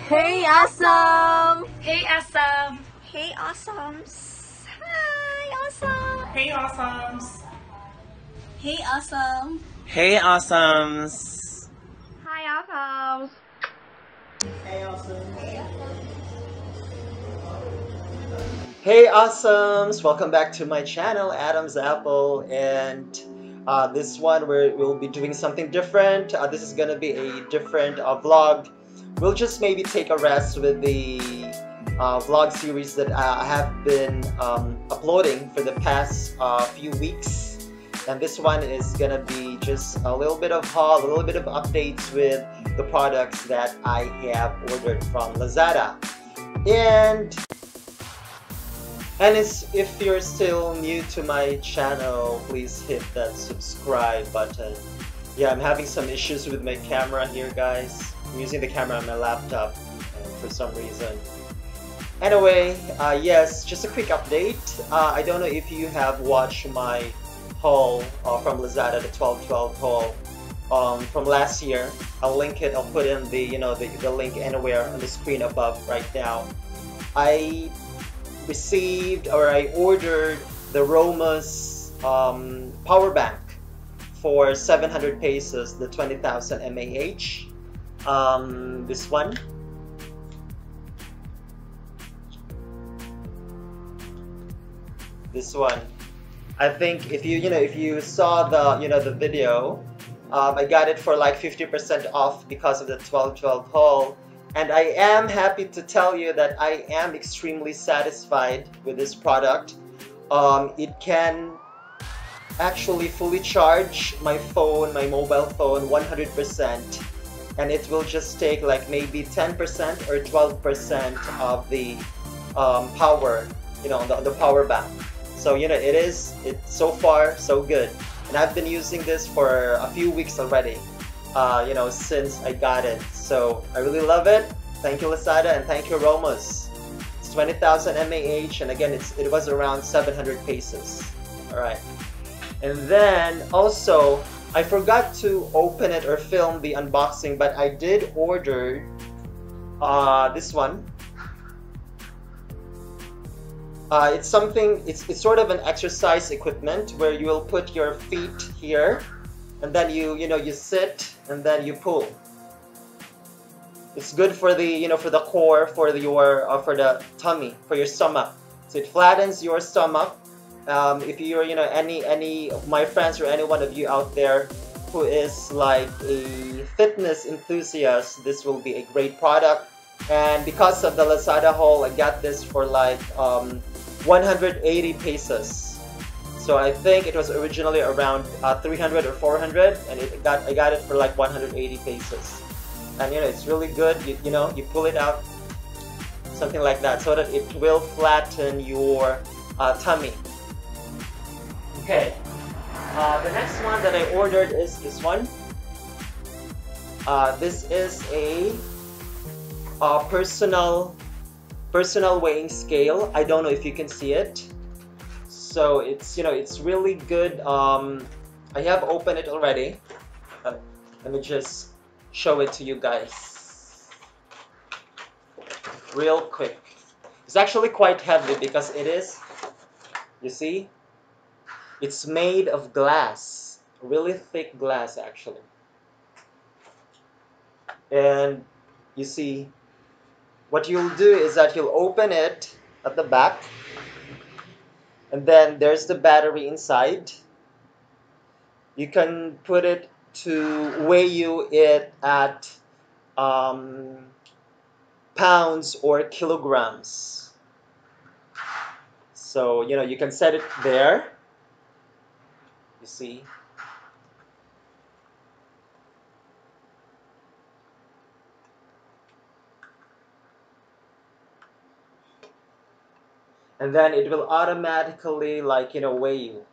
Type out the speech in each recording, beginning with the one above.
Hey, awesome! Hey, Asam! Hey, awesomes! Hi, awesome! Hey, Awesomes! Hey, awesome! Hey, awesomes! Hi, awesomes! Hey, awesomes! Welcome back to my channel, Adam's Apple, and this one we'll be doing something different. This is gonna be a different vlog. We'll just maybe take a rest with the vlog series that I have been uploading for the past few weeks. And this one is gonna be just a little bit of haul, a little bit of updates with the products that I have ordered from Lazada. And if you're still new to my channel, please hit that subscribe button. Yeah, I'm having some issues with my camera here, guys. I'm using the camera on my laptop for some reason. Anyway, yes, just a quick update. I don't know if you have watched my haul from Lazada, the 12/12 haul from last year. I'll link it. I'll put in the link anywhere on the screen above right now. I ordered the Roma's power bank for 700 pesos, the 20,000 mAh. This one. This one. I think if you saw the video, I got it for like 50% off because of the 12/12 haul. And I am happy to tell you that I am extremely satisfied with this product. It can actually fully charge my phone, my mobile phone, 100%, and it will just take like maybe 10% or 12% of the power, on the power bank. So it's so far so good, and I've been using this for a few weeks already. Since I got it. So I really love it. Thank you, Lazada, and thank you, Romas. It's 20,000 mAh, and again, it was around 700 pesos. All right. And then also, I forgot to open it or film the unboxing, but I did order this one. It's sort of an exercise equipment where you will put your feet here, and then you sit and then you pull. It's good for the for the core, for the tummy, for your stomach. So it flattens your stomach. If you're any of my friends or any one of you out there who is like a fitness enthusiast, this will be a great product. And because of the Lazada haul, I got this for like 180 pesos. So I think it was originally around 300 or 400, and I got it for like 180 pesos. And it's really good. You pull it out, something like that, so that it will flatten your tummy. Okay. The next one that I ordered is this one. This is a personal weighing scale. I don't know if you can see it. So it's really good. I have opened it already. Let me just show it to you guys real quick. It's actually quite heavy because it is, you see, it's made of glass, really thick glass actually. And you see, what you'll do is that you'll open it at the back, and then there's the battery inside. You can put it to weigh it at pounds or kilograms. So you can set it there. You see. And then it will automatically weigh you.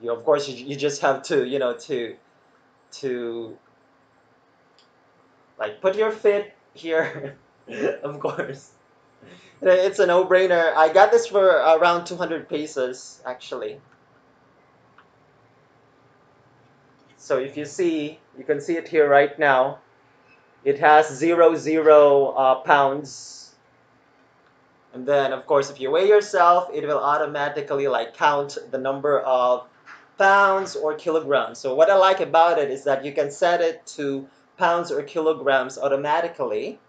Of course you just have to to like put your feet here. Of course. It's a no-brainer. I got this for around 200 pesos actually. So if you can see it here right now. It has 0 pounds. And then, of course, if you weigh yourself, it will automatically like count the number of pounds or kilograms. So what I like about it is that you can set it to pounds or kilograms automatically.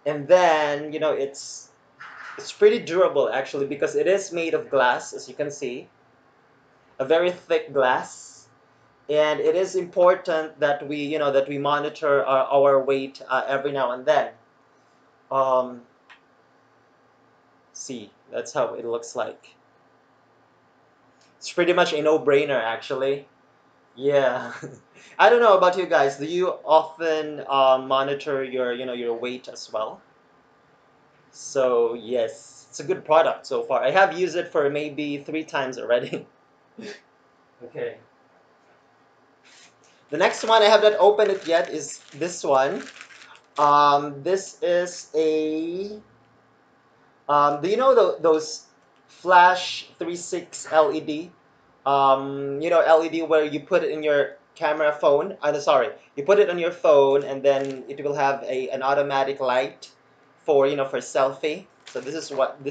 And then, it's pretty durable actually because it is made of glass, as you can see, a very thick glass. And it is important that we monitor our weight every now and then. Um, see, that's how it looks like. It's pretty much a no-brainer, actually. Yeah. I don't know about you guys. Do you often monitor your weight as well? So yes, it's a good product so far. I have used it for maybe 3 times already. Okay. The next one I have not opened it yet is this one. This is a do you know those flash 36 LED? LED where you put it in your camera phone. Sorry, you put it on your phone and then it will have an automatic light for selfie. So this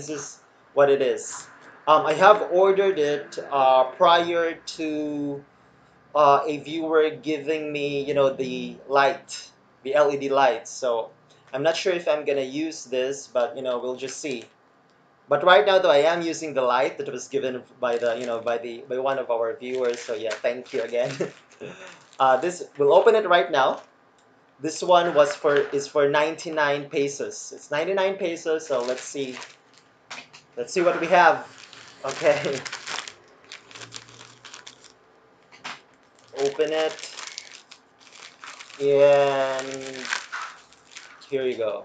is what it is. I have ordered it prior to a viewer giving me the LED light. So I'm not sure if I'm gonna use this, but we'll just see. But right now, though, I am using the light that was given by by one of our viewers. So yeah, thank you again. This we'll open it right now. This one is for 99 pesos. It's 99 pesos. So let's see. Let's see what we have. Okay, open it, and here you go.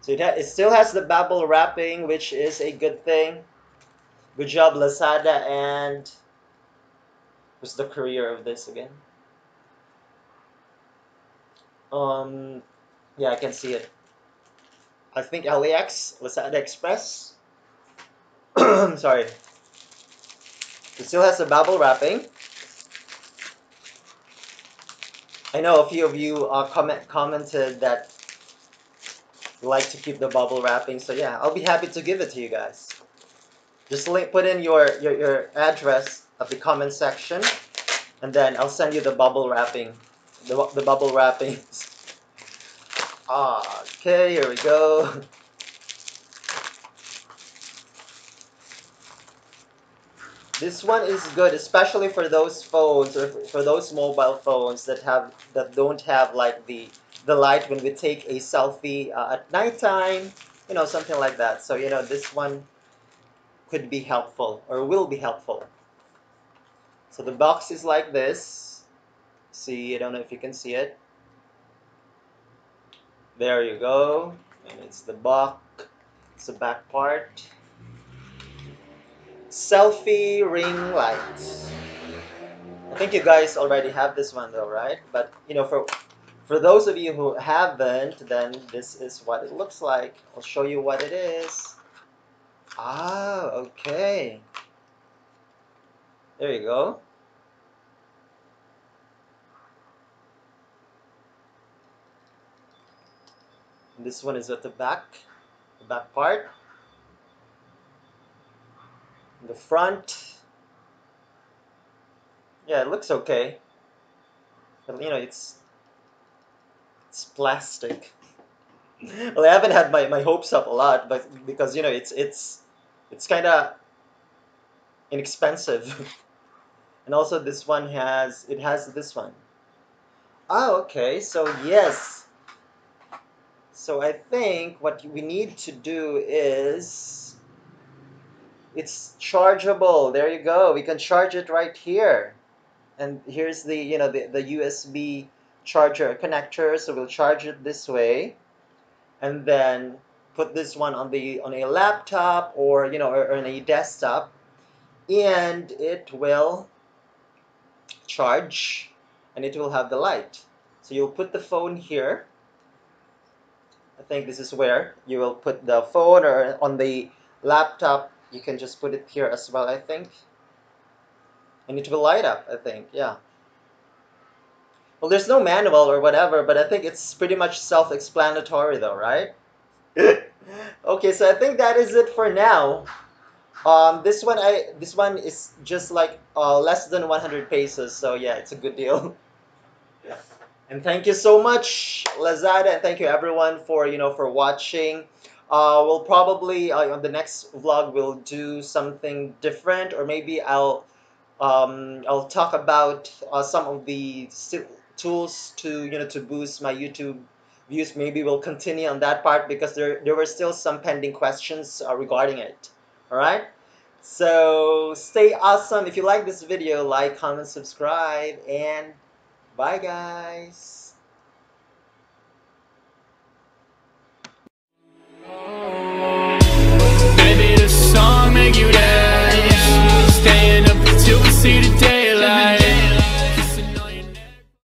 So it still has the bubble wrapping, which is a good thing. Good job, Lazada, and what's the courier of this again? Um, yeah, I can see it. I think LAX, Lazada Express. Sorry. It still has the bubble wrapping. I know a few of you commented that you like to keep the bubble wrapping, so yeah, I'll be happy to give it to you guys. Just put in your address of the comment section, and then I'll send you the bubble wrapping, the bubble wrappings. Okay, here we go. This one is good, especially for those phones or for those mobile phones that don't have like the light when we take a selfie at nighttime, something like that. So this one could be helpful or will be helpful. So the box is like this. See, I don't know if you can see it. There you go, and it's the back. It's the back part. Selfie ring light. I think you guys already have this one though, right? But for those of you who haven't, then this is what it looks like. I'll show you what it is. Okay. There you go. And this one is at the back part. And the front. Yeah, it looks okay. But it's plastic. Well, I haven't had my hopes up a lot, but because it's kind of inexpensive. And also this one has this one. Okay. So yes. So I think what we need to do is it's chargeable. There you go. We can charge it right here. And here's the USB charger connector. So we'll charge it this way, and then put this one on a laptop or on a desktop, and it will charge, and it will have the light. So you'll put the phone here. I think this is where you will put the phone, or on the laptop you can just put it here as well, I think, and it will light up, I think. Yeah, Well, there's no manual or whatever, but I think it's pretty much self-explanatory though, right? Okay, so I think that is it for now. This one is just like less than 100 pesos, so yeah, it's a good deal. And thank you so much, Lazada, and thank you everyone for for watching. We'll probably on the next vlog we'll do something different, or maybe I'll talk about some of the tools to to boost my YouTube views. Maybe we'll continue on that part because there were still some pending questions regarding it. All right. So stay awesome. If you like this video, like, comment, subscribe, and bye, guys. Baby, this song make you dance. Staying up until we see the day.